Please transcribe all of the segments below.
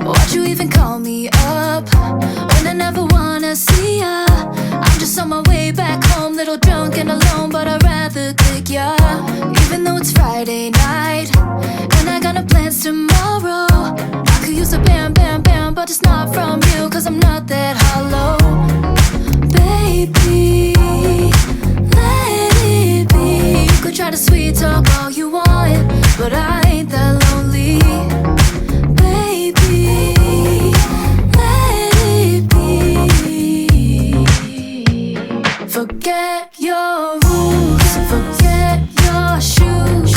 Why'd you even call me up when I never wanna see ya? I'm just on my way back home, little drunk and alone, but I'd rather click ya. Even though it's Friday night and I got no plans tomorrow, I could use a bam bam bam, but it's not from you, cause I'm not that hollow. Baby, let it be. You could try to sweet talk all you want, but I ain't that lonely. Baby, let it be. Forget your rules, forget your shoes.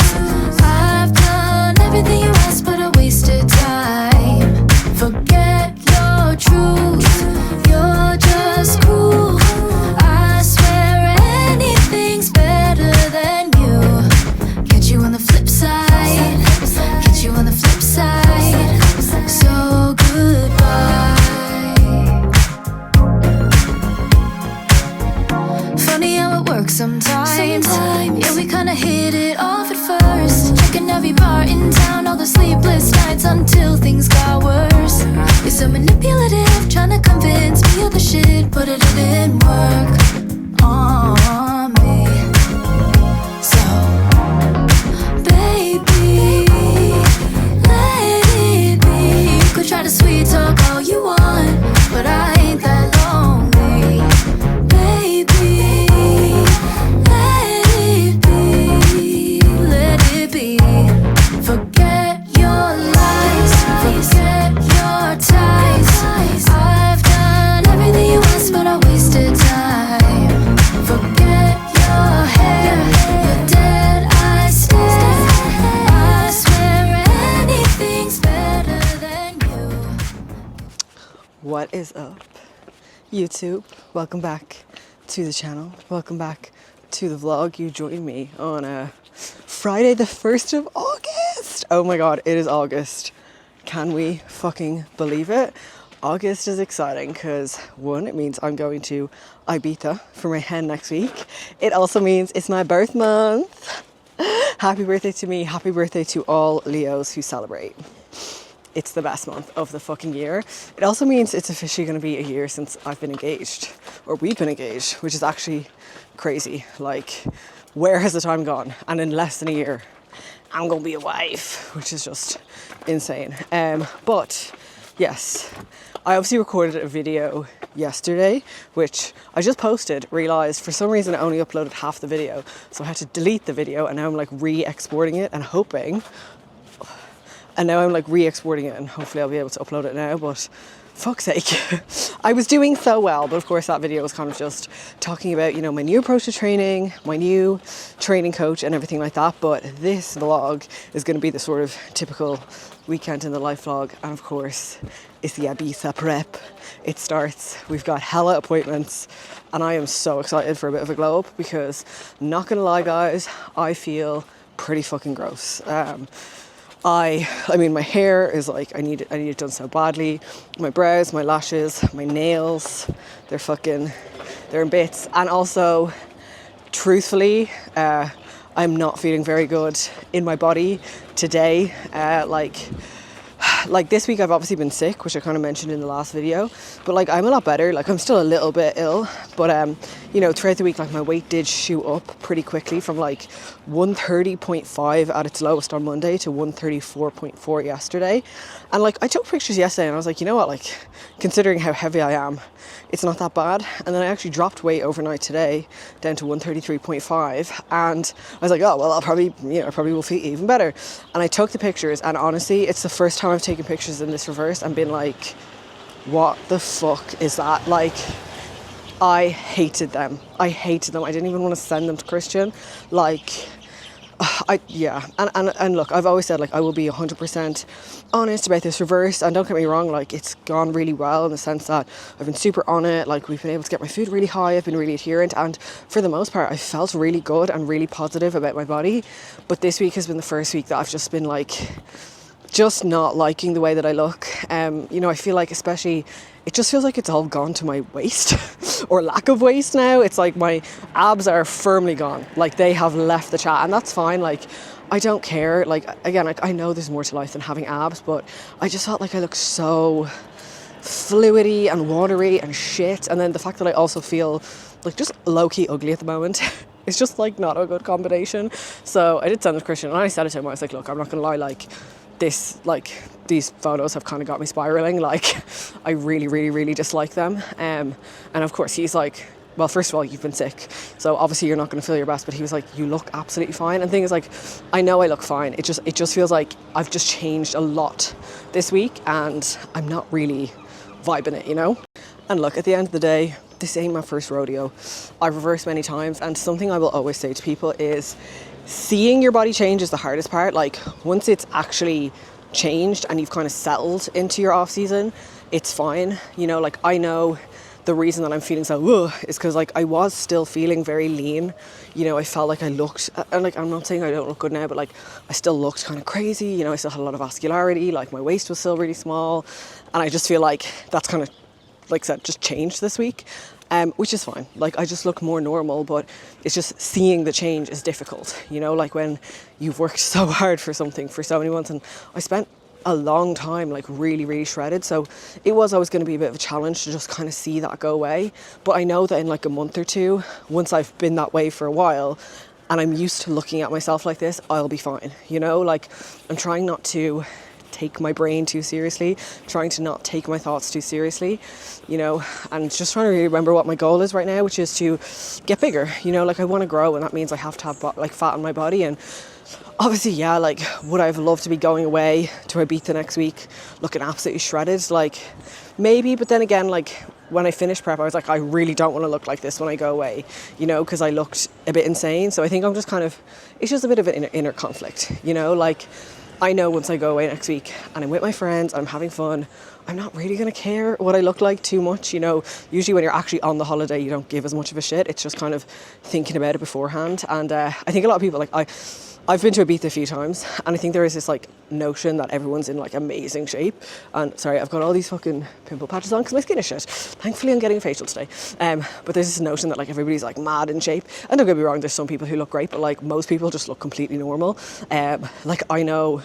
I've done everything you asked, but I wasted time. Forget your truth, you're just cool. I swear anything's better than you. Catch you on the flip side, catch you on the flip side. So goodbye. Funny how it works sometimes. Yeah, we kinda hit it off at first. Checking every bar in town, all the sleepless nights until things got worse. You're so manipulative, trying to convince me of the shit, but it didn't work on me. So, baby, let it be. You could try to sweet talk all you want, but I ain't that lonely. Baby, let it be, let it be. Forget your lies, forget your ties. I've done everything you asked, but I wasted time. Forget your hair, your dead eye stare. I swear anything's better than you. What is up, YouTube? Welcome back to the channel. Welcome back to the vlog. You joined me on a Friday the 1st of August. Oh my god, it is August. Can we fucking believe it? August is exciting because one, it means I'm going to Ibiza for my hen next week. It also means it's my birth month. Happy birthday to me. Happy birthday to all Leos who celebrate. It's the best month of the fucking year. It also means it's officially going to be a year since I've been engaged, or we've been engaged, which is actually crazy. Like, where has the time gone? And in less than a year, I'm going to be a wife, which is just insane. But yes, I obviously recorded a video yesterday, which I just posted, realized for some reason I only uploaded half the video. So I had to delete the video, and now I'm like re-exporting it and hoping. And now I'm like re-exporting it, and hopefully I'll be able to upload it now, but fuck's sake. I was doing so well, but of course that video was kind of just talking about, you know, my new approach to training, my new training coach and everything like that. But this vlog is going to be the sort of typical weekend in the life vlog. And of course, it's the Ibiza prep. It starts, we've got hella appointments, and I am so excited for a bit of a glow up because, not gonna lie guys, I feel pretty fucking gross. I mean, my hair is like, I need it done so badly. My brows, my lashes, my nails, they're in bits. And also, truthfully, I'm not feeling very good in my body today. Like this week I've obviously been sick, which I kind of mentioned in the last video, but like I'm a lot better. Like I'm still a little bit ill, but you know, throughout the week, like my weight did shoot up pretty quickly from like 130.5 at its lowest on Monday to 134.4 yesterday. And like I took pictures yesterday and I was like, you know what, like considering how heavy I am, it's not that bad. And then I actually dropped weight overnight today down to 133.5, and I was like, oh well, I'll probably will feel even better. And I took the pictures, and honestly, it's the first time I've taken pictures in this reverse and been like, what the fuck is that? Like, I hated them. I didn't even want to send them to Christian. Like, and look, I've always said, like, I will be 100% honest about this reverse, and don't get me wrong, like, it's gone really well in the sense that I've been super on it. Like, we've been able to get my food really high, I've been really adherent, and for the most part I felt really good and really positive about my body. But this week has been the first week that I've just been like, just not liking the way that I look. You know, I feel like, especially, it just feels like it's all gone to my waist or lack of waist now. It's like my abs are firmly gone. Like, they have left the chat, and that's fine. Like, I don't care. Like, again, like, I know there's more to life than having abs, but I just felt like I look so fluidy and watery and shit. And then the fact that I also feel like just low-key ugly at the moment. It's just like not a good combination. So I did send it to Christian and I said it to him. I was like, look, I'm not gonna lie, like this, like these photos have kind of got me spiraling. Like I really, really, really dislike them. And of course he's like, well, first of all, you've been sick, so obviously you're not going to feel your best. But he was like, you look absolutely fine. And the thing is, like, I know I look fine. It just feels like I've just changed a lot this week and I'm not really vibing it, you know? And look, at the end of the day, this ain't my first rodeo. I've reversed many times, and something I will always say to people is seeing your body change is the hardest part. Like, once it's actually changed and you've kind of settled into your off season, it's fine. You know, like, I know the reason that I'm feeling so is because, like, I was still feeling very lean. You know, I felt like I looked, and like, I'm not saying I don't look good now, but like, I still looked kind of crazy. You know, I still had a lot of vascularity, like my waist was still really small, and I just feel like that's kind of, like I said, just changed this week, which is fine. Like, I just look more normal, but it's just seeing the change is difficult. You know, like when you've worked so hard for something for so many months, and I spent a long time like really, really shredded, so it was always going to be a bit of a challenge to just kind of see that go away. But I know that in like a month or two, once I've been that way for a while and I'm used to looking at myself like this, I'll be fine. You know, like, I'm trying not to take my brain too seriously, trying to not take my thoughts too seriously, you know, and just trying to really remember what my goal is right now, which is to get bigger. You know, like, I want to grow, and that means I have to have like fat on my body. And obviously, yeah, like, would I have loved to be going away to Ibiza next week looking absolutely shredded? Like, maybe, but then again, like, when I finished prep, I was like, I really don't want to look like this when I go away, you know, because I looked a bit insane. So I think I'm just kind of, it's just a bit of an inner conflict, you know, like, I know once I go away next week and I'm with my friends, I'm having fun, I'm not really going to care what I look like too much. You know, usually when you're actually on the holiday, you don't give as much of a shit. It's just kind of thinking about it beforehand. And I think a lot of people, like, I've been to Ibiza a few times, and I think there is this like notion that everyone's in like amazing shape. And sorry, I've got all these fucking pimple patches on because my skin is shit. Thankfully, I'm getting a facial today. But there's this notion that like everybody's like mad in shape. And don't get me wrong, there's some people who look great, but like most people just look completely normal. Like, I know,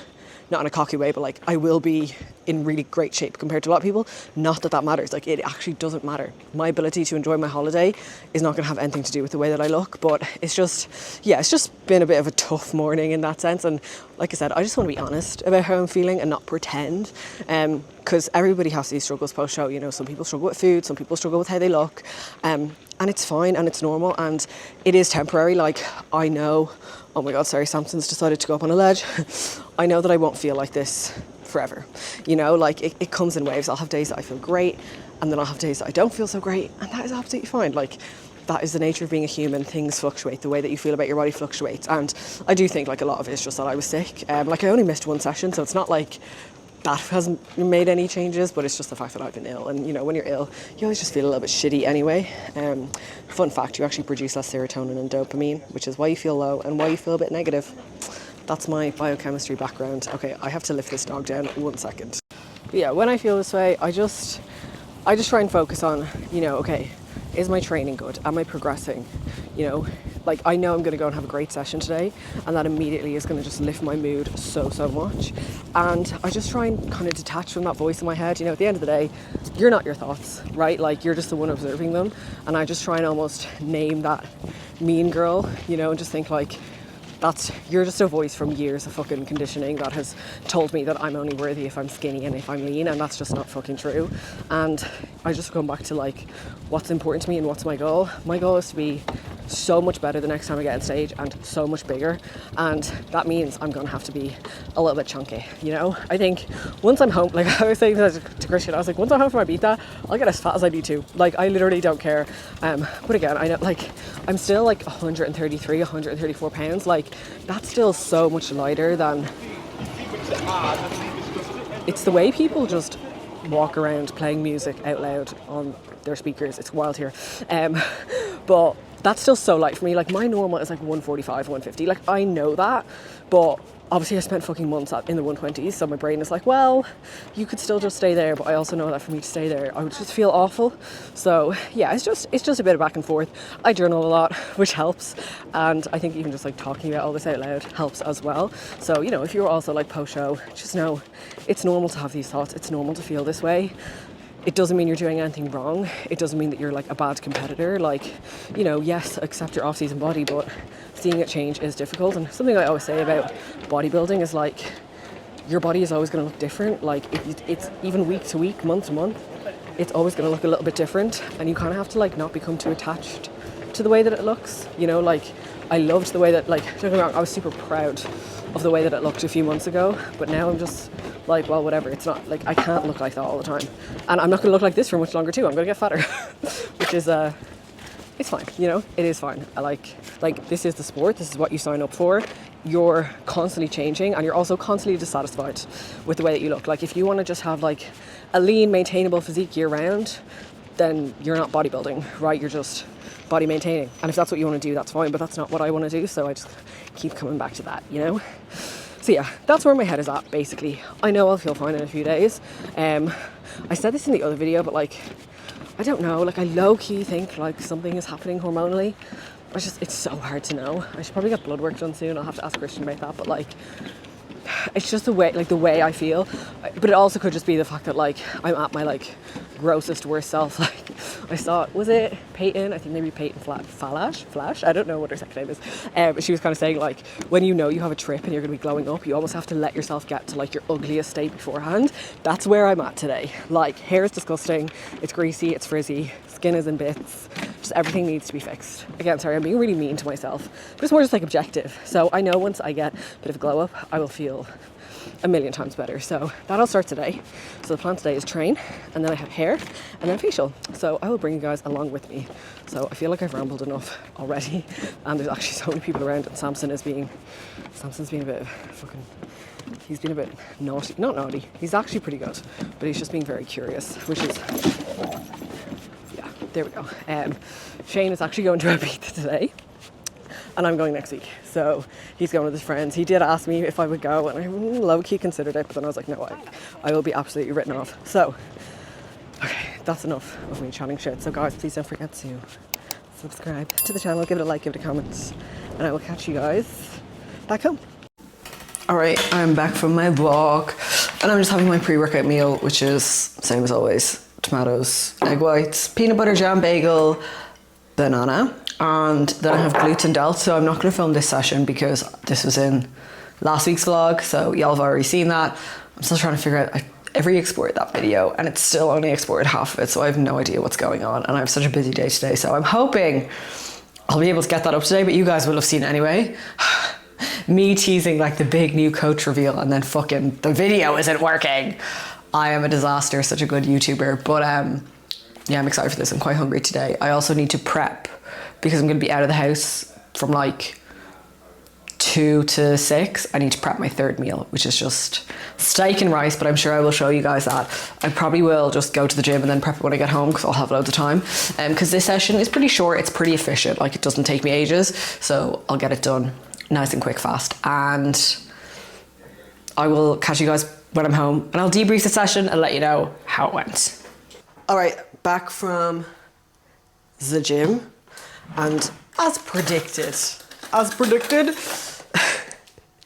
not in a cocky way, but like, I will be in really great shape compared to a lot of people. Not that that matters. Like, it actually doesn't matter. My ability to enjoy my holiday is not going to have anything to do with the way that I look. But it's just, yeah, it's just been a bit of a tough morning in that sense. And like I said, I just want to be honest about how I'm feeling and not pretend. Because everybody has these struggles post-show. You know, some people struggle with food, some people struggle with how they look. And it's fine and it's normal and it is temporary. Like, I know, oh my God, sorry, Samson's decided to go up on a ledge. I know that I won't feel like this forever. You know, like, it comes in waves. I'll have days that I feel great, and then I'll have days that I don't feel so great, and that is absolutely fine. Like, that is the nature of being a human. Things fluctuate. The way that you feel about your body fluctuates. And I do think like a lot of it is just that I was sick. Like, I only missed one session, so it's not like that hasn't made any changes, but it's just the fact that I've been ill. And you know, when you're ill, you always just feel a little bit shitty anyway. Fun fact, you actually produce less serotonin and dopamine, which is why you feel low and why you feel a bit negative. That's my biochemistry background. Okay, I have to lift this dog down 1 second. But yeah, when I feel this way, I just try and focus on, you know, okay, is my training good? Am I progressing? You know, like, I know I'm going to go and have a great session today, and that immediately is going to just lift my mood so much. And I just try and kind of detach from that voice in my head. You know, at the end of the day, you're not your thoughts, right? Like, you're just the one observing them. And I just try and almost name that mean girl, you know, and just think like, you're just a voice from years of fucking conditioning that has told me that I'm only worthy if I'm skinny and if I'm lean, and that's just not fucking true. And I just come back to like, what's important to me and what's my goal. My goal is to be so much better the next time I get on stage and so much bigger, and that means I'm gonna have to be a little bit chunky, you know. I think once I'm home, like I was saying to Christian, I was like, once I'm home from Ibiza, I'll get as fat as I need to. Like, I literally don't care. But again, I know, like, I'm still like 133, 134 pounds. Like, that's still so much lighter than, it's the way people just walk around playing music out loud on their speakers. It's wild here. But that's still so light for me. Like my normal is like 145, 150. Like I know that, but obviously I spent fucking months in the 120s, so my brain is like, well, you could still just stay there, but I also know that for me to stay there, I would just feel awful. So yeah, it's just a bit of back and forth. I journal a lot, which helps, and I think even just like talking about all this out loud helps as well. So, you know, if you're also like post-show, just know it's normal to have these thoughts. It's normal to feel this way. It doesn't mean you're doing anything wrong. It doesn't mean that you're like a bad competitor. Like, you know, yes, accept your off-season body, but seeing it change is difficult. And something I always say about bodybuilding is like, your body is always going to look different. Like it's even week to week, month to month, it's always going to look a little bit different. And you kind of have to like not become too attached to the way that it looks. You know, like I loved the way that, like, don't get me wrong, I was super proud of the way that it looked a few months ago, but now I'm just like, well, whatever. It's not like I can't look like that all the time, and I'm not going to look like this for much longer too. I'm going to get fatter, which is it's fine. You know, it is fine. I like this is the sport. This is what you sign up for. You're constantly changing, and you're also constantly dissatisfied with the way that you look. Like if you want to just have like a lean, maintainable physique year round, then you're not bodybuilding, right? You're just body maintaining. And if that's what you want to do, that's fine, but that's not what I want to do. So I just keep coming back to that, you know? So yeah, that's where my head is at, basically. I know I'll feel fine in a few days. I said this in the other video, but like, I don't know, like I low-key think like something is happening hormonally. It's so hard to know. I should probably get blood work done soon. I'll have to ask Christian about that, but like, it's just the way I feel. But it also could just be the fact that like I'm at my like grossest worst self. Like I saw, was it Peyton? I think maybe Peyton Flash. I don't know what her second name is. But she was kind of saying like, when you know you have a trip and you're going to be glowing up, you almost have to let yourself get to like your ugliest state beforehand. That's where I'm at today. Like hair is disgusting. It's greasy. It's frizzy. Skin is in bits. Just everything needs to be fixed. Again, sorry, I'm being really mean to myself, but it's more just like objective. So I know once I get a bit of a glow up, I will feel a million times better. So that'll start today. So the plan today is train, and then I have hair, and then facial. So I will bring you guys along with me. So I feel like I've rambled enough already, and there's actually so many people around, and Samson's being a bit fucking, he's been a bit naughty. Not naughty, he's actually pretty good, but he's just being very curious, which is, yeah, there we go. Shane is actually going to Ibiza today, and I'm going next week. So he's going with his friends. He did ask me if I would go, and I low-key considered it, but then I was like, no, I will be absolutely written off. So, okay, that's enough of me chatting shit. So guys, please don't forget to subscribe to the channel, give it a like, give it a comment, and I will catch you guys back home. All right, I'm back from my walk, and I'm just having my pre-workout meal, which is same as always: tomatoes, egg whites, peanut butter jam bagel, banana, and then I have gluten delt. So I'm not going to film this session because this was in last week's vlog, so y'all have already seen that. I'm still trying to figure out, I re-exported that video and it's still only exported half of it, so I have no idea what's going on, and I have such a busy day today, so I'm hoping I'll be able to get that up today, but you guys will have seen it anyway. Me teasing like the big new coach reveal and then fucking the video isn't working. I am a disaster, such a good YouTuber, but yeah, I'm excited for this. I'm quite hungry today. I also need to prep because I'm going to be out of the house from like 2 to 6. I need to prep my third meal, which is just steak and rice, but I'm sure I will show you guys that. I probably will just go to the gym and then prep it when I get home because I'll have loads of time. Because this session is pretty short. It's pretty efficient. Like it doesn't take me ages. So I'll get it done nice and quick, fast. And I will catch you guys when I'm home and I'll debrief the session and let you know how it went. All right, back from the gym, and as predicted,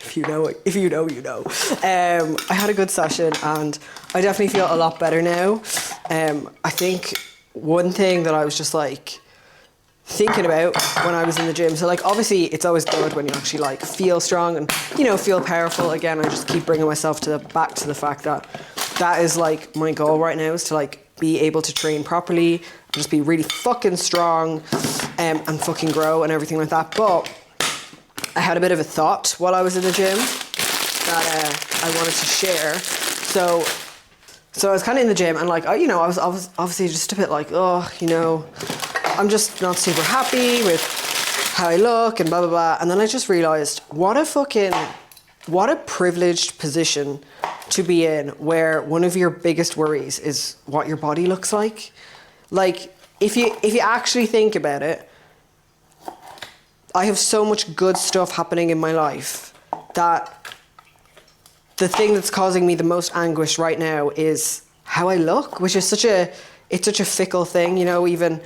if you know, you know. I had a good session and I definitely feel a lot better now. I think one thing that I was just like thinking about when I was in the gym, so like obviously it's always good when you actually like feel strong and, you know, feel powerful. Again, I just keep bringing myself back to the fact that that is like my goal right now, is to like be able to train properly and just be really fucking strong and fucking grow and everything like that. But I had a bit of a thought while I was in the gym that I wanted to share. So I was kind of in the gym and like, I was obviously just a bit like, oh, you know, I'm just not super happy with how I look and blah, blah, blah. And then I just realized what a privileged position to be in, where one of your biggest worries is what your body looks like. Like if you actually think about it, I have so much good stuff happening in my life that the thing that's causing me the most anguish right now is how I look, which is such a fickle thing, you know. Even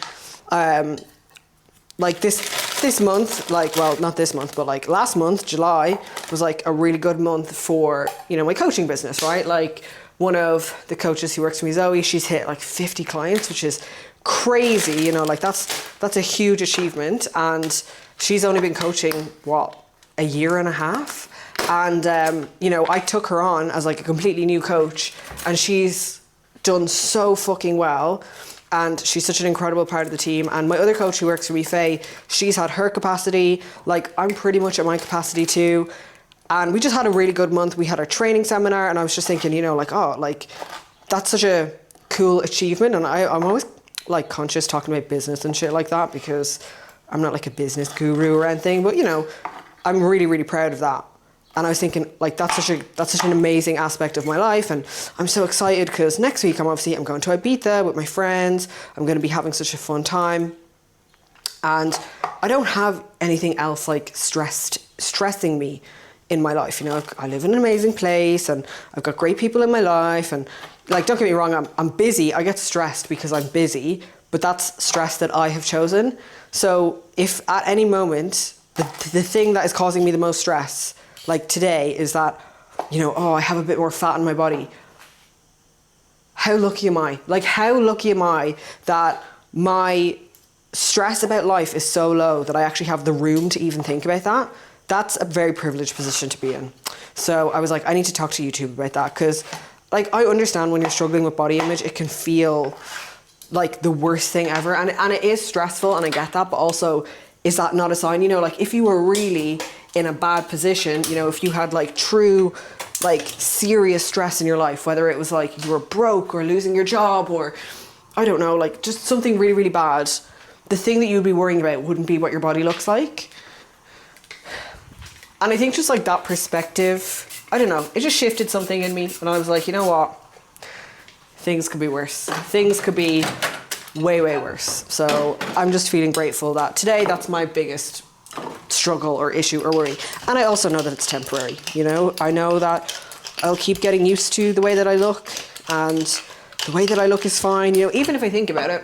like this month, like, well, not this month, but like last month, July, was like a really good month for, you know, my coaching business, right? Like, one of the coaches who works for me, Zoe, she's hit like 50 clients, which is crazy, you know, like that's a huge achievement. And she's only been coaching, what, a year and a half? And, you know, I took her on as like a completely new coach, and she's done so fucking well. And she's such an incredible part of the team. And my other coach who works for me, Faye, she's had her capacity. Like, I'm pretty much at my capacity too. And we just had a really good month. We had our training seminar, and I was just thinking, you know, like, oh, like, that's such a cool achievement. And I'm always like conscious talking about business and shit like that, because I'm not like a business guru or anything, but, you know, I'm really, really proud of that. And I was thinking, like, that's such an amazing aspect of my life. And I'm so excited because next week I'm going to Ibiza with my friends. I'm going to be having such a fun time. And I don't have anything else like stressing me in my life. You know, I live in an amazing place, and I've got great people in my life. And like, don't get me wrong, I'm busy. I get stressed because I'm busy, but that's stress that I have chosen. So if at any moment, the thing that is causing me the most stress, like today, is that, you know, oh, I have a bit more fat in my body. How lucky am I? Like, how lucky am I that my stress about life is so low that I actually have the room to even think about that? That's a very privileged position to be in. So I was like, I need to talk to YouTube about that, because like, I understand when you're struggling with body image, it can feel like the worst thing ever. And it is stressful, and I get that, but also, is that not a sign? You know, like, if you were really in a bad position, you know, if you had like true, like serious stress in your life, whether it was like you were broke or losing your job, or I don't know, like just something really, really bad, the thing that you'd be worrying about wouldn't be what your body looks like. And I think just like that perspective, I don't know, it just shifted something in me. And I was like, you know what? Things could be worse. Things could be way, way worse. So I'm just feeling grateful that today, that's my biggest struggle or issue or worry. And I also know that it's temporary, you know. I know that I'll keep getting used to the way that I look, and the way that I look is fine. You know, even if I think about it,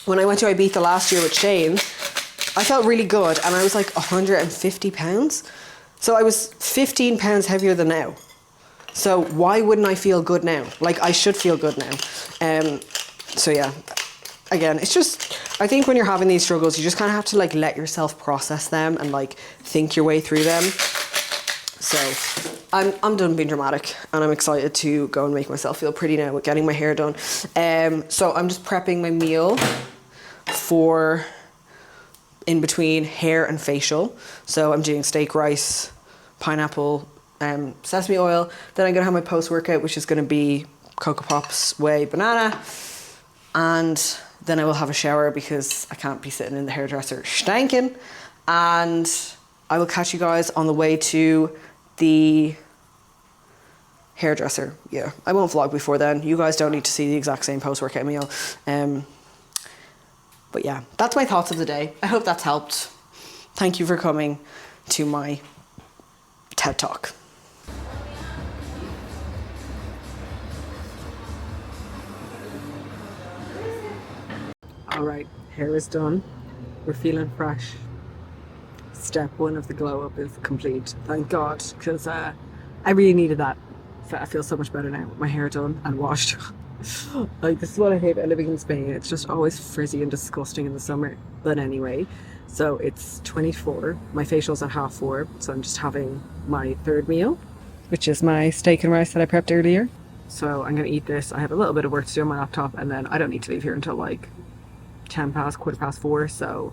when I went to Ibiza last year with Shane, I felt really good, and I was like 150 pounds. So I was 15 pounds heavier than now. So why wouldn't I feel good now? Like, I should feel good now. So yeah, again, it's just, I think when you're having these struggles, you just kind of have to like let yourself process them and like think your way through them. So I'm done being dramatic, and I'm excited to go and make myself feel pretty now with getting my hair done. So I'm just prepping my meal for in between hair and facial. So I'm doing steak, rice, pineapple, sesame oil. Then I'm gonna have my post-workout, which is gonna be Cocoa Pops, whey, banana. And then I will have a shower because I can't be sitting in the hairdresser stanking. And I will catch you guys on the way to the hairdresser. Yeah, I won't vlog before then. You guys don't need to see the exact same post-workout meal. But yeah, that's my thoughts of the day. I hope that's helped. Thank you for coming to my TED Talk. All right, hair is done. We're feeling fresh. Step one of the glow up is complete. Thank God, because I really needed that. I feel so much better now with my hair done and washed. Like, this is what I hate about living in Spain. It's just always frizzy and disgusting in the summer. But anyway, so it's 24. My facial's at 4:30, so I'm just having my third meal, which is my steak and rice that I prepped earlier. So I'm gonna eat this. I have a little bit of work to do on my laptop, and then I don't need to leave here until like 10 past, 4:15. So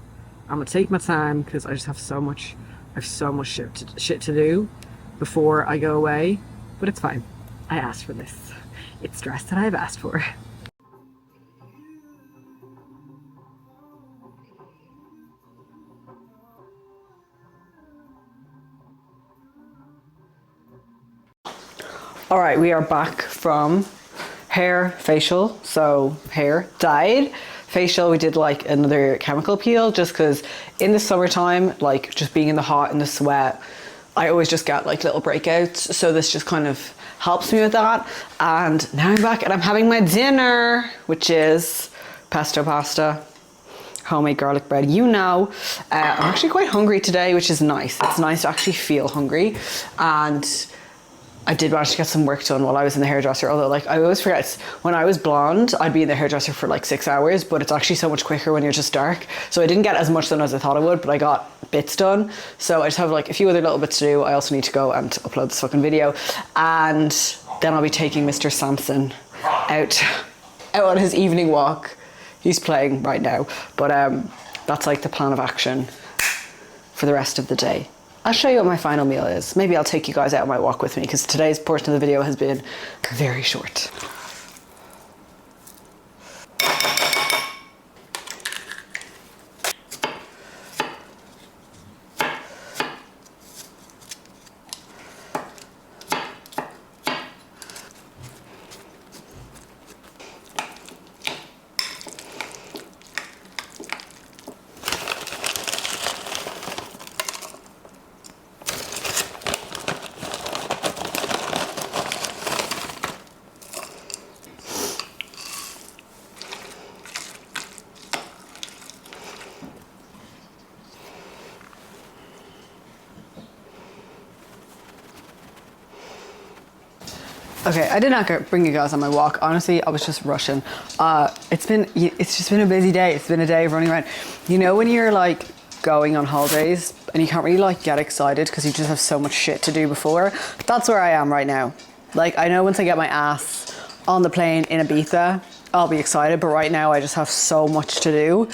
I'm gonna take my time because I just have so much shit to do before I go away. But it's fine. I asked for this. It's stress that I've asked for. All right, we are back from hair, facial, so hair dyed. facial. We did like another chemical peel just because in the summertime, like just being in the hot and the sweat, I always just get like little breakouts. So this just kind of helps me with that. And now I'm back and I'm having my dinner, which is pesto pasta, homemade garlic bread. You know, I'm actually quite hungry today, which is nice. It's nice to actually feel hungry. And I did manage to get some work done while I was in the hairdresser, although like I always forget, when I was blonde, I'd be in the hairdresser for like 6 hours, but it's actually so much quicker when you're just dark. So I didn't get as much done as I thought I would, but I got bits done. So I just have like a few other little bits to do. I also need to go and upload this fucking video. And then I'll be taking Mr. Samson out on his evening walk. He's playing right now, but that's like the plan of action for the rest of the day. I'll show you what my final meal is. Maybe I'll take you guys out on my walk with me because today's portion of the video has been very short. Okay, I did not bring you guys on my walk. Honestly, I was just rushing. It's just been a busy day. It's been a day of running around. You know when you're like going on holidays and you can't really like get excited because you just have so much shit to do before? That's where I am right now. Like I know once I get my ass on the plane in Ibiza, I'll be excited, but right now I just have so much to do.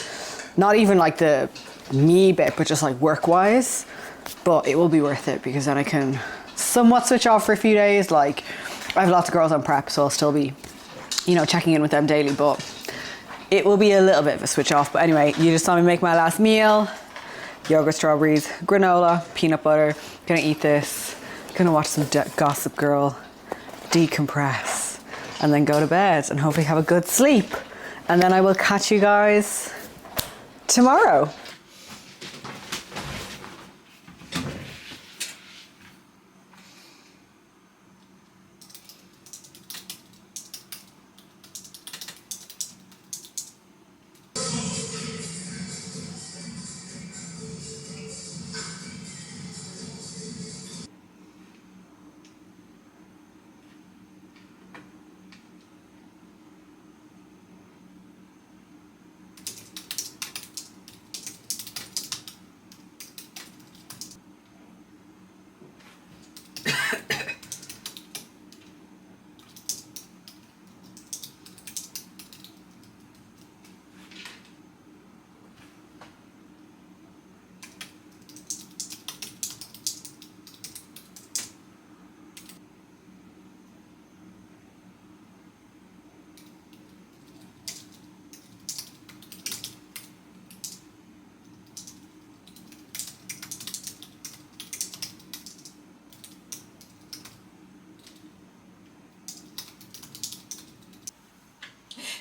Not even like the me bit, but just like work-wise. But it will be worth it because then I can somewhat switch off for a few days. Like I have lots of girls on prep, so I'll still be, you know, checking in with them daily, but it will be a little bit of a switch off. But anyway, you just saw me make my last meal. Yogurt, strawberries, granola, peanut butter. Gonna eat this. Gonna watch some Gossip Girl, decompress, and then go to bed and hopefully have a good sleep. And then I will catch you guys tomorrow.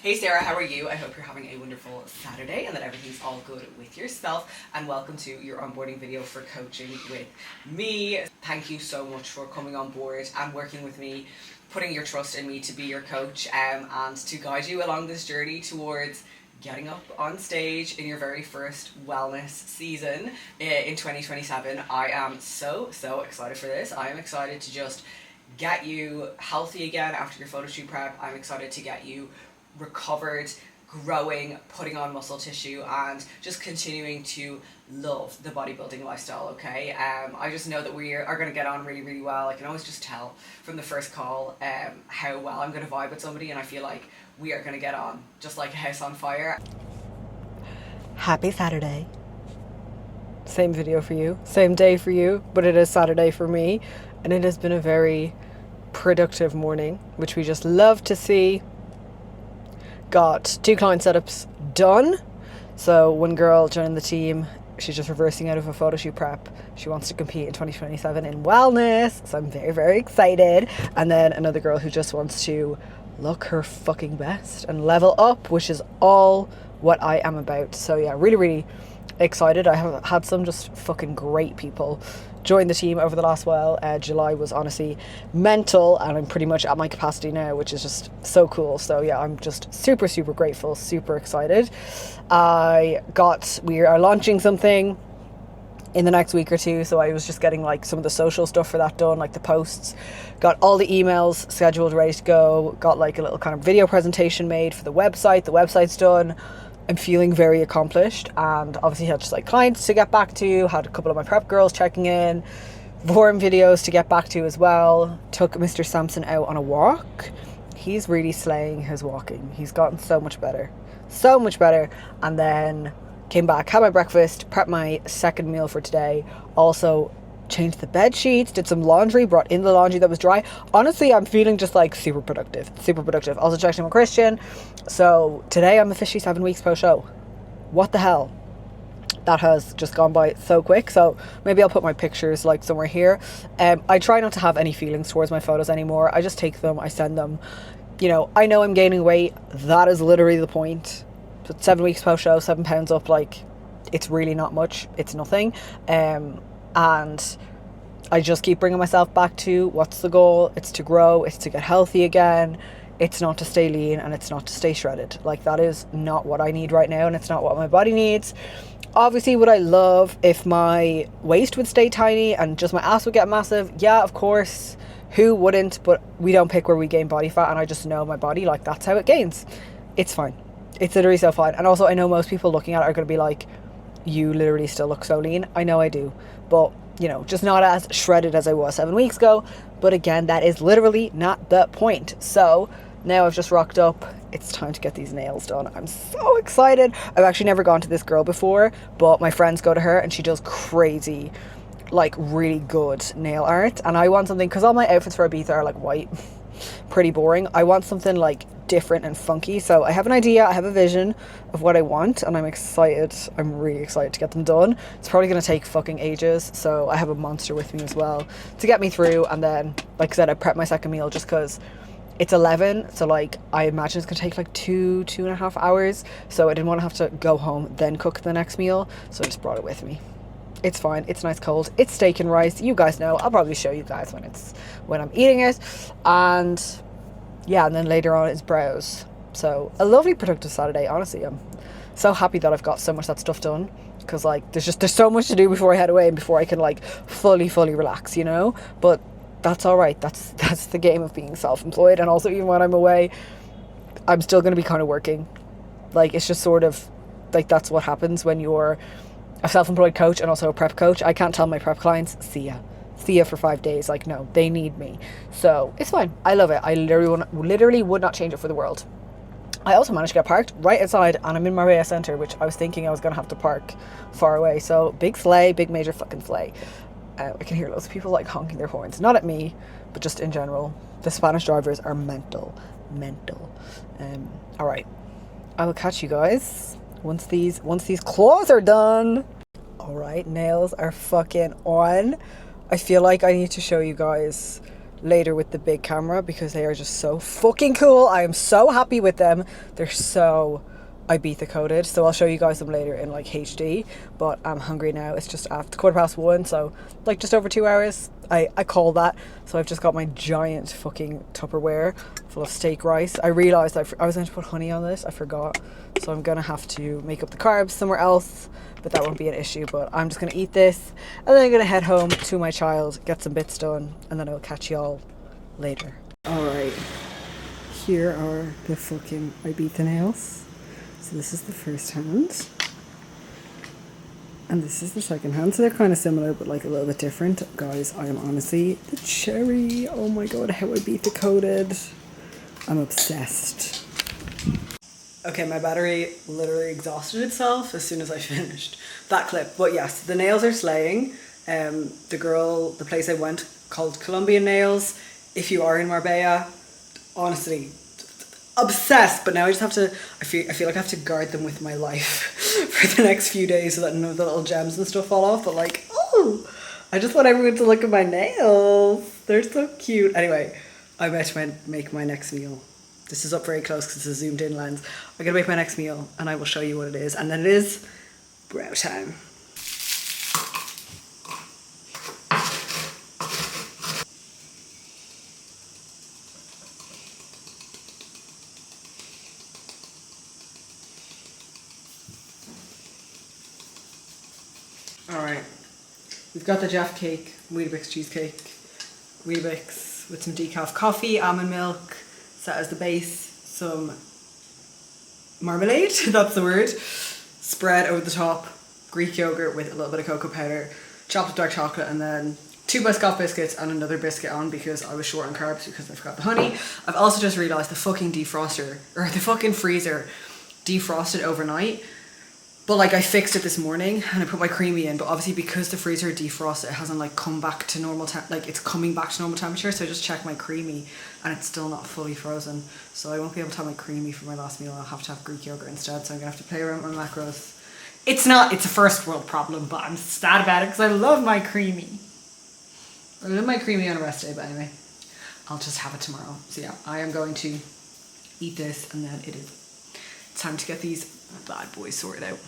Hey Sarah, how are you? I hope you're having a wonderful Saturday and that everything's all good with yourself, and welcome to your onboarding video for coaching with me. Thank you so much for coming on board and working with me, putting your trust in me to be your coach and to guide you along this journey towards getting up on stage in your very first wellness season in 2027. I am so excited for this. I am excited to just get you healthy again after your photo shoot prep. I'm excited to get you recovered, growing, putting on muscle tissue, and just continuing to love the bodybuilding lifestyle, okay? I just know that we are going to get on really well. I can always just tell from the first call how well I'm going to vibe with somebody, and I feel like we are going to get on just like a house on fire. Happy Saturday. Same video for you, same day for you, but it is Saturday for me, and it has been a very productive morning, which we just love to see. Got 2 client setups done. So one girl joined the team, she's just reversing out of a photo shoot prep. She wants to compete in 2027 in wellness, so I'm very excited. And then another girl who just wants to look her fucking best and level up, which is all what I am about. So yeah, really, really excited. I have had some just fucking great people join the team over the last while. July was honestly mental, and I'm pretty much at my capacity now, which is just so cool. So yeah, I'm just super, super grateful, super excited. We are launching something in the next week or two, so I was just getting like some of the social stuff for that done, like the posts, got all the emails scheduled, ready to go, got like a little kind of video presentation made for the website's done. I'm feeling very accomplished, and obviously had just like clients to get back to, had a couple of my prep girls checking in, forum videos to get back to as well. Took Mr. Sampson out on a walk. He's really slaying his walking. He's gotten so much better, and then came back, had my breakfast, prepped my second meal for today, also changed the bed sheets, did some laundry, brought in the laundry that was dry. Honestly, I'm feeling just like super productive. Also checked in with Christian. So today I'm officially 7 weeks post show. What the hell? That has just gone by so quick. So maybe I'll put my pictures like somewhere here. I try not to have any feelings towards my photos anymore. I just take them, I send them. You know I'm gaining weight. That is literally the point. But 7 weeks post show, 7 pounds up, like it's really not much. It's nothing. And I just keep bringing myself back to what's the goal. It's to grow, it's to get healthy again. It's not to stay lean, and it's not to stay shredded. Like that is not what I need right now, and it's not what my body needs. Obviously, would I love if my waist would stay tiny and just my ass would get massive? Yeah, of course. Who wouldn't? But we don't pick where we gain body fat, and I just know my body, like that's how it gains. It's fine. It's literally so fine. And also I know most people looking at it are going to be like, you literally still look so lean. I know I do, but just not as shredded as I was 7 weeks ago. But again, that is literally not the point. So now I've just rocked up. It's time to get these nails done. I'm so excited. I've actually never gone to this girl before, but my friends go to her and she does crazy, like really good nail art. And I want something, because all my outfits for Ibiza are like white, pretty boring. I want something like different and funky. So I have an idea, I have a vision of what I want, and I'm excited. I'm really excited to get them done. It's probably going to take fucking ages, so I have a monster with me as well to get me through. And then, like I said, I prepped my second meal just because it's 11, so like I imagine it's going to take like 2.5 hours, so I didn't want to have to go home then cook the next meal, so I just brought it with me. It's fine, it's nice cold, it's steak and rice, you guys know. I'll probably show you guys when I'm eating it. And yeah, and then later on is brows. So a lovely productive Saturday. Honestly, I'm so happy that I've got so much of that stuff done, because like there's so much to do before I head away and before I can like fully relax, but that's all right. That's the game of being self-employed. And also, even when I'm away, I'm still going to be kind of working. Like it's just sort of like that's what happens when you're a self-employed coach and also a prep coach. I can't tell my prep clients, see ya for 5 days. Like, no, they need me. So it's fine. I love it. I literally would not change it for the world. I also managed to get parked right outside, and I'm in Marbella Centre, which I was thinking I was going to have to park far away. So big slay, big major fucking slay. I can hear loads of people like honking their horns. Not at me, but just in general. The Spanish drivers are mental. All right. I will catch you guys once these claws are done. All right, nails are fucking on. I feel like I need to show you guys later with the big camera because they are just so fucking cool. I am so happy with them. They're so Ibiza coded, so I'll show you guys them later in like HD, but I'm hungry now. It's just after 1:15, so like just over 2 hours. I call that. So I've just got my giant fucking Tupperware full of steak rice. I realized I was going to put honey on this. I forgot, so I'm gonna have to make up the carbs somewhere else, but that won't be an issue. But I'm just gonna eat this, and then I'm gonna head home to my child, get some bits done, and then I'll catch y'all later. All right, here are the fucking Ibiza nails. So this is the first hand, and this is the second hand. So they're kind of similar, but like a little bit different. Guys, I am honestly the cherry. Oh my god, how Ibiza coated. I'm obsessed. Okay, my battery literally exhausted itself as soon as I finished that clip. But yes, the nails are slaying. The place I went called Colombian Nails. If you are in Marbella, honestly, obsessed. But now I just have to, I feel like I have to guard them with my life for the next few days so that none of the little gems and stuff fall off. But like, oh, I just want everyone to look at my nails. They're so cute. Anyway, I bet to make my next meal This is up very close because it's a zoomed in lens. I'm gonna make my next meal and I will show you what it is. And then it is brow time. Alright, we've got the Jaffa cake, Weetabix cheesecake, Weetabix with some decaf coffee, almond milk, set as the base, some marmalade, that's the word, spread over the top, Greek yogurt with a little bit of cocoa powder, chopped up dark chocolate, and then 2 Biscoff biscuits and another biscuit on because I was short on carbs because I forgot the honey. I've also just realised the fucking defroster, or the fucking freezer, defrosted overnight. But like I fixed it this morning and I put my creamy in, but obviously because the freezer defrosted, it hasn't like come back to normal like it's coming back to normal temperature. So I just checked my creamy and it's still not fully frozen. So I won't be able to have my creamy for my last meal. I'll have to have Greek yogurt instead. So I'm gonna have to play around with my macros. It's a first world problem, but I'm sad about it because I love my creamy. I love my creamy on a rest day, but anyway, I'll just have it tomorrow. So yeah, I am going to eat this and then it is time to get these bad boys sorted out.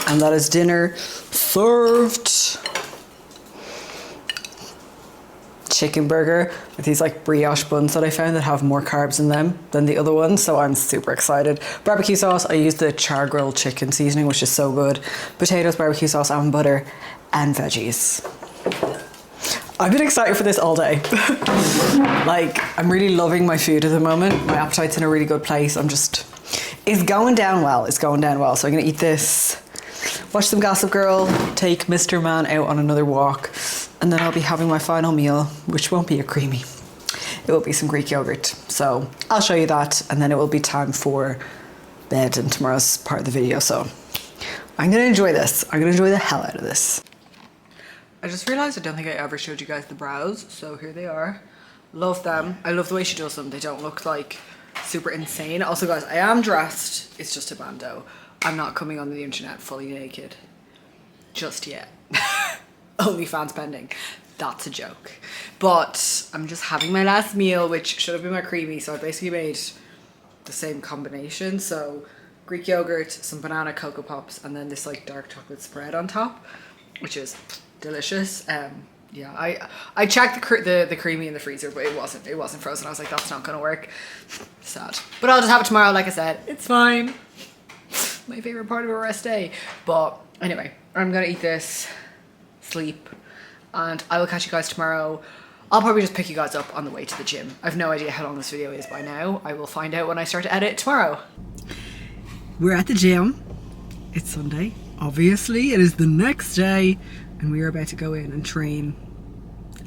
And that is dinner served. Chicken burger with these like brioche buns that I found that have more carbs in them than the other ones, so I'm super excited. Barbecue sauce, I used the char grilled chicken seasoning, which is so good. Potatoes, barbecue sauce, almond butter, and veggies. I've been excited for this all day. Like, I'm really loving my food at the moment. My appetite's in a really good place. It's going down well. It's going down well. So I'm gonna eat this, watch some Gossip Girl, take Mr. Man out on another walk, and then I'll be having my final meal, which won't be a creamy. It will be some Greek yogurt. So I'll show you that, and then it will be time for bed and tomorrow's part of the video. So I'm gonna enjoy this. I'm gonna enjoy the hell out of this. I just realized I don't think I ever showed you guys the brows, so here they are. Love them. I love the way she does them. They don't look like super insane. Also guys, I am dressed. It's just a bandeau. I'm not coming on the internet fully naked just yet. OnlyFans pending. That's a joke. But I'm just having my last meal, which should have been my creamy. So I basically made the same combination. So Greek yogurt, some banana Cocoa Pops, and then this like dark chocolate spread on top, which is delicious. Yeah, I checked the creamy in the freezer, but it wasn't frozen. I was like, that's not gonna work. Sad. But I'll just have it tomorrow, like I said. It's fine. My favorite part of a rest day. But anyway, I'm gonna eat this, sleep, and I will catch you guys tomorrow. I'll probably just pick you guys up on the way to the gym. I have no idea how long this video is by now. I will find out when I start to edit tomorrow. We're at the gym. It's Sunday. Obviously, it is the next day, and we are about to go in and train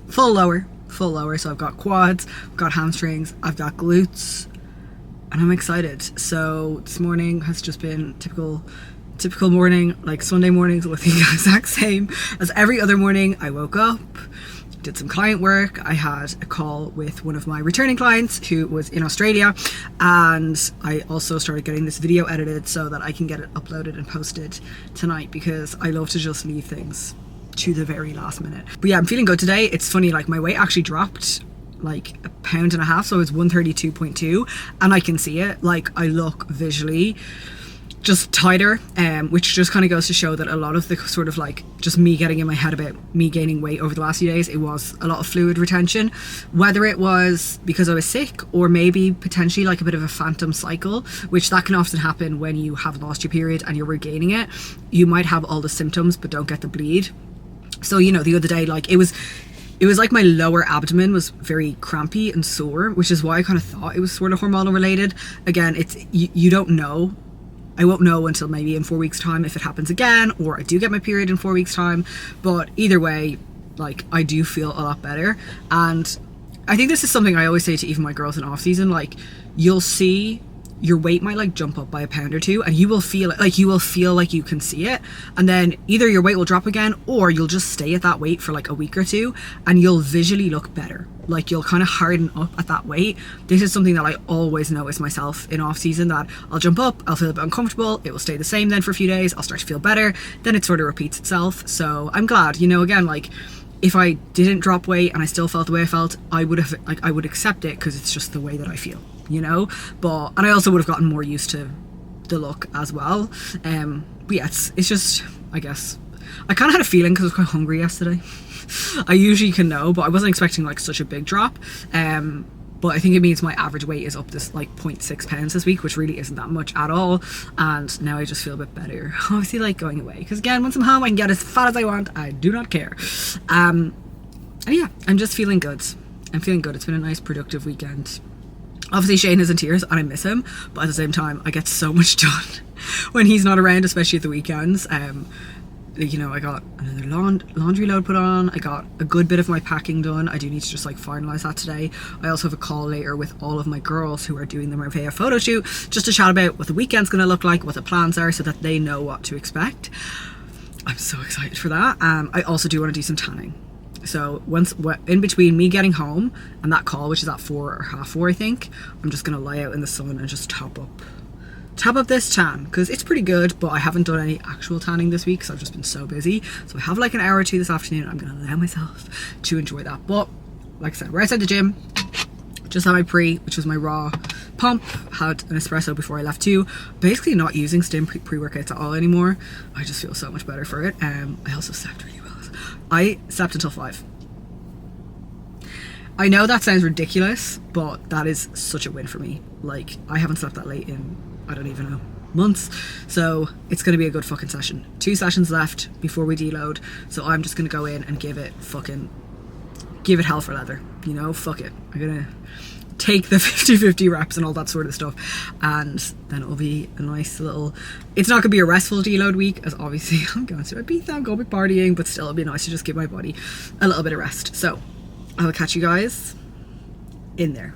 full lower. full lower. So I've got quads, I've got hamstrings, I've got glutes, and I'm excited. So this morning has just been typical morning. Like Sunday mornings look the exact same as every other morning. I woke up, did some client work. I had a call with one of my returning clients who was in Australia, and I also started getting this video edited so that I can get it uploaded and posted tonight, because I love to just leave things to the very last minute. But yeah, I'm feeling good today. It's funny, like my weight actually dropped like 1.5 pounds, so it's 132.2, and I can see it. Like I look visually just tighter, which just kind of goes to show that a lot of the sort of like just me getting in my head about me gaining weight over the last few days, it was a lot of fluid retention, whether it was because I was sick or maybe potentially like a bit of a phantom cycle, which that can often happen when you have lost your period and you're regaining it. You might have all the symptoms but don't get the bleed. So, you know, the other day, like it was like my lower abdomen was very crampy and sore, which is why I kind of thought it was sort of hormonal related. Again, it's you don't know. I won't know until maybe in 4 weeks time if it happens again, or I do get my period in 4 weeks time. But either way, like I do feel a lot better. And I think this is something I always say to even my girls in off season, like you'll see your weight might like jump up by 1 pound or 2, and you will feel it, like you will feel like you can see it, and then either your weight will drop again or you'll just stay at that weight for like a week or two and you'll visually look better. Like you'll kind of harden up at that weight. This is something that I always notice myself in off season, that I'll jump up, I'll feel a bit uncomfortable, it will stay the same then for a few days, I'll start to feel better, then it sort of repeats itself. So I'm glad, you know, again, like if I didn't drop weight and I still felt the way I felt, I would accept it, because it's just the way that I feel, you know. And I also would have gotten more used to the look as well. But yeah, it's just, I guess I kind of had a feeling because I was quite hungry yesterday. I usually can know, but I wasn't expecting like such a big drop. But I think it means my average weight is up this like 0.6 pounds this week, which really isn't that much at all. And now I just feel a bit better. Obviously, like going away, because again, once I'm home I can get as fat as I want. I do not care. And yeah, I'm just feeling good. I'm feeling good. It's been a nice productive weekend. Obviously Shane is in tears and I miss him, but at the same time I get so much done when he's not around, especially at the weekends. You know, I got another laundry load put on, I got a good bit of my packing done. I do need to just like finalize that today. I also have a call later with all of my girls who are doing the Marbella photo shoot, just to chat about what the weekend's gonna look like, what the plans are, so that they know what to expect. I'm so excited for that. I also do want to do some tanning. So once in between me getting home and that call, which is at 4 or half 4 I think, I'm just gonna lie out in the sun and just top up this tan, because it's pretty good, but I haven't done any actual tanning this week because I've just been so busy. So I have like an hour or two this afternoon. I'm gonna allow myself to enjoy that. But like I said, we're outside the gym, just had my which was my raw pump, had an espresso before I left too. Basically not using stim pre-workouts at all anymore. I just feel so much better for it. I also slept really well. I slept until 5. I know that sounds ridiculous, but that is such a win for me. Like I haven't slept that late in, I don't even know, months. So it's going to be a good fucking session. 2 sessions left before we deload. So I'm just going to go in and give it hell for leather. You know, fuck it. I'm going to take the 50-50 reps and all that sort of stuff. And then it'll be a nice little, it's not going to be a restful deload week, as obviously I'm going to Ibiza, I'm going to be partying, but still it'll be nice to just give my body a little bit of rest. So I will catch you guys in there.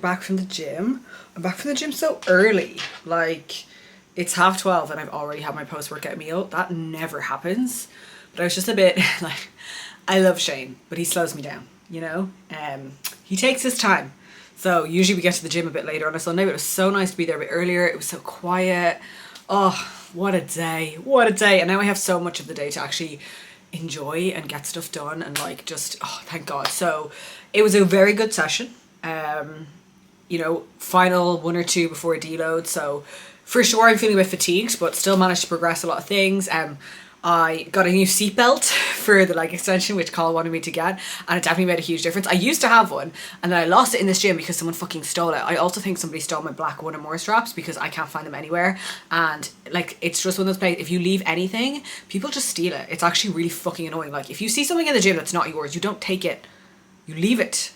back from the gym. I'm back from the gym so early. Like, it's 12:30 and I've already had my post-workout meal. That never happens. But I was just a bit like, I love Shane, but he slows me down, you know? He takes his time. So usually we get to the gym a bit later on a Sunday, but it was so nice to be there a bit earlier. It was so quiet. Oh, what a day. What a day. And now I have so much of the day to actually enjoy and get stuff done and like just, oh, thank God. So it was a very good session. You know, final 1 or 2 before a deload. So for sure I'm feeling a bit fatigued, but still managed to progress a lot of things. I got a new seatbelt for the leg extension, which Carl wanted me to get, and it definitely made a huge difference. I used to have one, and then I lost it in this gym because someone fucking stole it. I also think somebody stole my black one or more straps because I can't find them anywhere. And like, it's just one of those places, if you leave anything, people just steal it. It's actually really fucking annoying. Like, if you see something in the gym that's not yours, you don't take it, you leave it.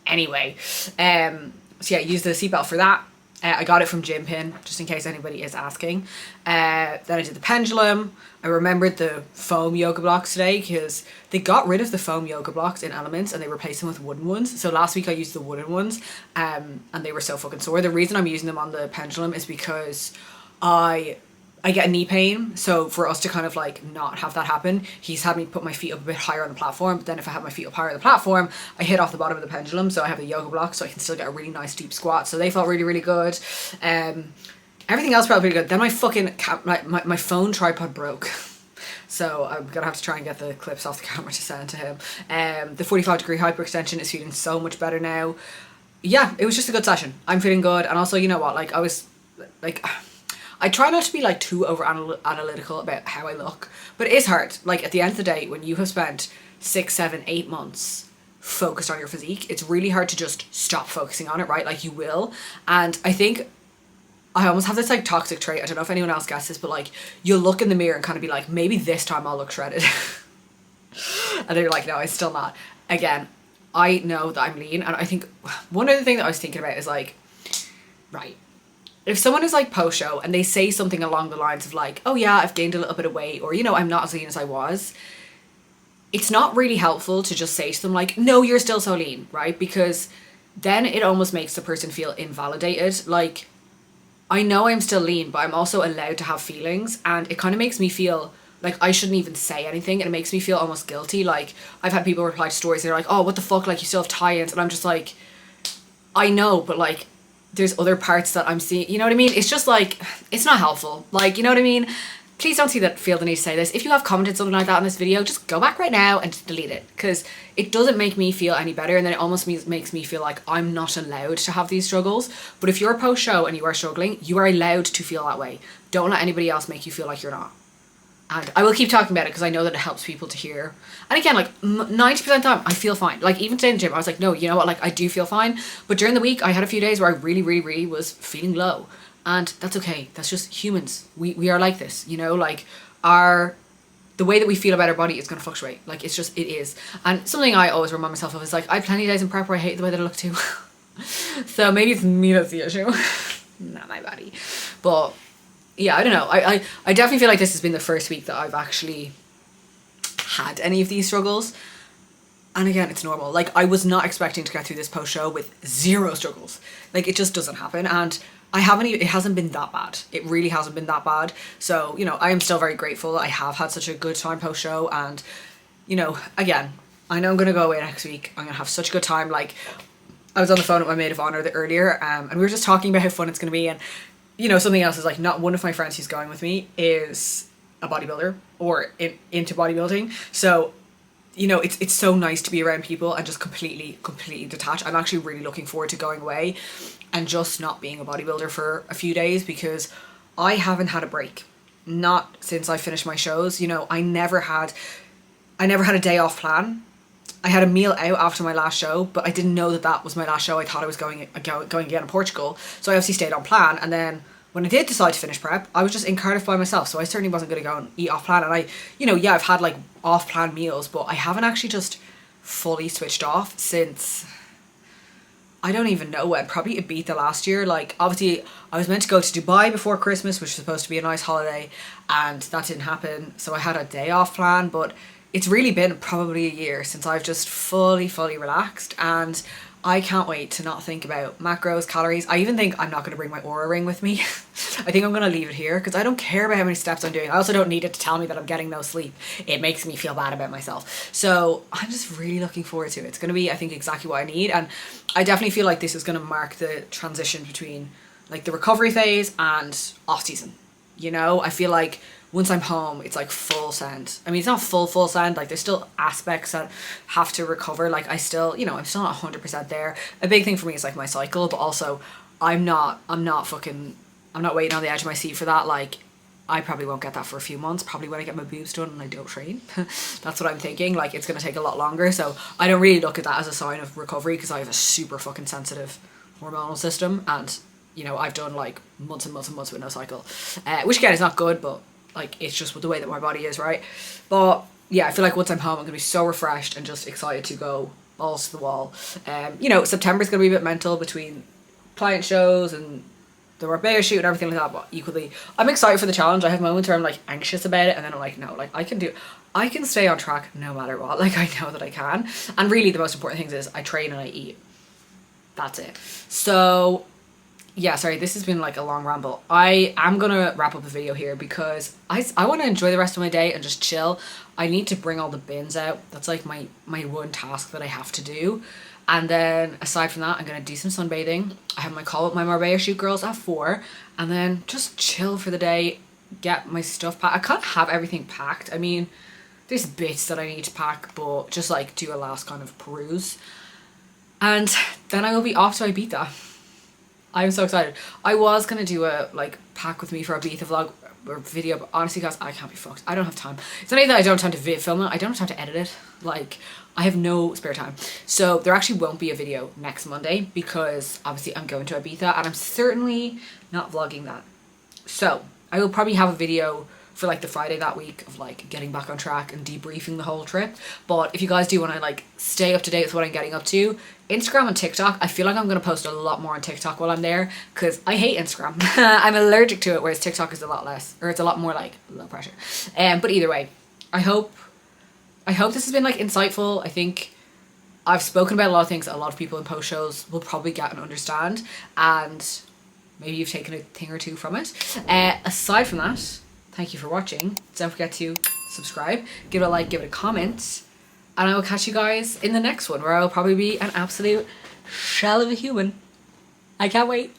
Anyway, so yeah, I used the seatbelt for that. I got it from Gym Pin, just in case anybody is asking. Then I did the pendulum. I remembered the foam yoga blocks today because they got rid of the foam yoga blocks in Elements and they replaced them with wooden ones. So last week I used the wooden ones and they were so fucking sore. The reason I'm using them on the pendulum is because I get a knee pain, so for us to kind of like not have that happen, he's had me put my feet up a bit higher on the platform, but then if I have my feet up higher on the platform, I hit off the bottom of the pendulum, so I have the yoga block so I can still get a really nice deep squat, so they felt really, really good. Everything else felt really good. Then my fucking, my phone tripod broke. So I'm gonna have to try and get the clips off the camera to send to him. The 45-degree hyperextension is feeling so much better now. Yeah, it was just a good session. I'm feeling good, and also, you know what, like I was, like, I try not to be like too over analytical about how I look, but it is hard. Like at the end of the day, when you have spent 6, 7, 8 months focused on your physique, it's really hard to just stop focusing on it, right? Like you will. And I think I almost have this like toxic trait. I don't know if anyone else gets this, but like you'll look in the mirror and kind of be like, maybe this time I'll look shredded. And then you're like, no, I'm still not. Again, I know that I'm lean. And I think one other thing that I was thinking about is like, right, if someone is like post-show and they say something along the lines of like, oh yeah, I've gained a little bit of weight, or, you know, I'm not as lean as I was, it's not really helpful to just say to them like, no, you're still so lean, right? Because then it almost makes the person feel invalidated. Like, I know I'm still lean, but I'm also allowed to have feelings, and it kind of makes me feel like I shouldn't even say anything, and it makes me feel almost guilty. Like, I've had people reply to stories, they're like, oh, what the fuck, like, you still have tie-ins, and I'm just like, I know, but like, there's other parts that I'm seeing, you know what I mean? It's just like, it's not helpful. Like, you know what I mean? Please don't feel the need to say this. If you have commented something like that on this video, just go back right now and just delete it, because it doesn't make me feel any better, and then it almost makes me feel like I'm not allowed to have these struggles. But if you're a post-show and you are struggling, you are allowed to feel that way. Don't let anybody else make you feel like you're not. And I will keep talking about it because I know that it helps people to hear. And again, like 90% of the time, I feel fine. Like even today in the gym, I was like, no, you know what? Like I do feel fine. But during the week, I had a few days where I really, really, really was feeling low. And that's okay. That's just humans. We are like this, you know, like the way that we feel about our body is going to fluctuate. Like it's just, it is. And something I always remind myself of is like, I have plenty of days in prep where I hate the way that I look too. So maybe it's me that's the issue, not my body. But yeah, I don't know. I definitely feel like this has been the first week that I've actually had any of these struggles. And again, it's normal. Like I was not expecting to get through this post show with 0 struggles. Like it just doesn't happen. And it hasn't been that bad. It really hasn't been that bad. So, you know, I am still very grateful that I have had such a good time post show. And, you know, again, I know I'm going to go away next week. I'm going to have such a good time. Like I was on the phone with my maid of honor earlier and we were just talking about how fun it's going to be. And, you know, something else is like, not one of my friends who's going with me is a bodybuilder or into bodybuilding. So, you know, it's so nice to be around people and just completely detach. I'm actually really looking forward to going away and just not being a bodybuilder for a few days, because I haven't had a break. Not since I finished my shows. You know, I never had a day off plan. I had a meal out after my last show, but I didn't know that was my last show. I thought I was going again in Portugal. So I obviously stayed on plan, and then when I did decide to finish prep, I was just in Cardiff by myself, so I certainly wasn't going to go and eat off plan. And I, you know, yeah, I've had like off plan meals, but I haven't actually just fully switched off since, I don't even know when, probably Ibiza last year. Like obviously I was meant to go to Dubai before Christmas, which was supposed to be a nice holiday, and that didn't happen. So I had a day off plan, but it's really been probably a year since I've just fully relaxed. And I can't wait to not think about macros, calories. I even think I'm not going to bring my Oura ring with me. I think I'm going to leave it here because I don't care about how many steps I'm doing. I also don't need it to tell me that I'm getting no sleep. It makes me feel bad about myself. So I'm just really looking forward to it. It's going to be, I think, exactly what I need. And I definitely feel like this is going to mark the transition between like the recovery phase and off season. You know, I feel like once I'm home, it's like full send. I mean, it's not full send. Like there's still aspects that have to recover. Like I still, you know, I'm still not 100% there. A big thing for me is like my cycle, but also I'm not waiting on the edge of my seat for that. Like I probably won't get that for a few months, probably when I get my boobs done and I don't train. That's what I'm thinking. Like it's going to take a lot longer. So I don't really look at that as a sign of recovery because I have a super fucking sensitive hormonal system. And, you know, I've done like months and months and months with no cycle, which again is not good, but like it's just the way that my body is, right? But yeah, I feel like once I'm home I'm gonna be so refreshed and just excited to go balls to the wall. You know, September's gonna be a bit mental between client shows and the Marbella shoot and everything like that, but equally I'm excited for the challenge. I have moments where I'm like anxious about it and then I'm like, no, like I can stay on track no matter what. Like I know that I can. And really the most important thing is I train and I eat. That's it. So yeah, sorry, this has been like a long ramble. I am gonna wrap up the video here because I want to enjoy the rest of my day and just chill. I need to bring all the bins out. That's like my one task that I have to do. And then aside from that, I'm gonna do some sunbathing. I have my call with my Marbella shoot girls at 4 and then just chill for the day, get my stuff packed. I can't have everything packed. I mean, there's bits that I need to pack, but just like do a last kind of peruse. And then I will be off to Ibiza. I'm so excited. I was going to do a like pack with me for a Ibiza vlog or video, but honestly guys, I can't be fucked. I don't have time. It's not even that I don't have time to film it. I don't have time to edit it. Like I have no spare time. So there actually won't be a video next Monday because obviously I'm going to Ibiza and I'm certainly not vlogging that. So I will probably have a video for like the Friday that week of like getting back on track and debriefing the whole trip. But if you guys do want to like stay up to date with what I'm getting up to, Instagram and TikTok, I feel like I'm going to post a lot more on TikTok while I'm there because I hate Instagram. I'm allergic to it, whereas TikTok is a lot less, or it's a lot more like low pressure. But either way, I hope this has been like insightful. I think I've spoken about a lot of things that a lot of people in post shows will probably get and understand, and maybe you've taken a thing or two from it. Aside from that, thank you for watching. Don't forget to subscribe, give it a like, give it a comment, and I will catch you guys in the next one where I will probably be an absolute shell of a human. I can't wait.